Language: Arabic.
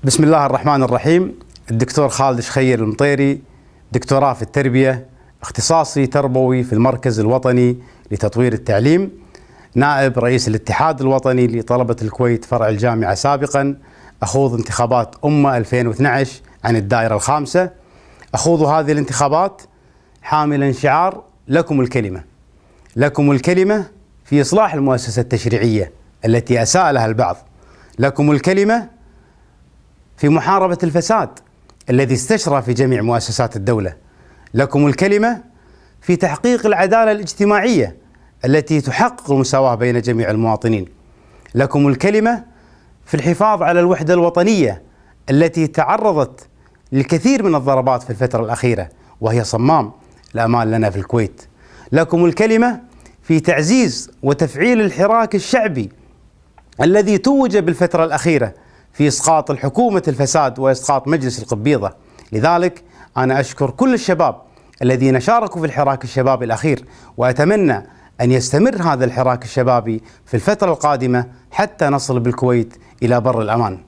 بسم الله الرحمن الرحيم. الدكتور خالد شخير المطيري، دكتوراه في التربية، اختصاصي تربوي في المركز الوطني لتطوير التعليم، نائب رئيس الاتحاد الوطني لطلبة الكويت فرع الجامعة سابقا، أخوض انتخابات أمة 2012 عن الدائرة الخامسة. أخوض هذه الانتخابات حاملا شعار لكم الكلمة. لكم الكلمة في إصلاح المؤسسة التشريعية التي أساء لها البعض. لكم الكلمة في محاربة الفساد الذي استشرى في جميع مؤسسات الدولة. لكم الكلمة في تحقيق العدالة الاجتماعية التي تحقق المساواة بين جميع المواطنين. لكم الكلمة في الحفاظ على الوحدة الوطنية التي تعرضت للكثير من الضربات في الفترة الأخيرة وهي صمام الأمان لنا في الكويت. لكم الكلمة في تعزيز وتفعيل الحراك الشعبي الذي توج بالفترة الأخيرة في إسقاط الحكومة الفساد وإسقاط مجلس القبيضة. لذلك أنا أشكر كل الشباب الذين شاركوا في الحراك الشبابي الأخير، وأتمنى أن يستمر هذا الحراك الشبابي في الفترة القادمة حتى نصل بالكويت إلى بر الأمان.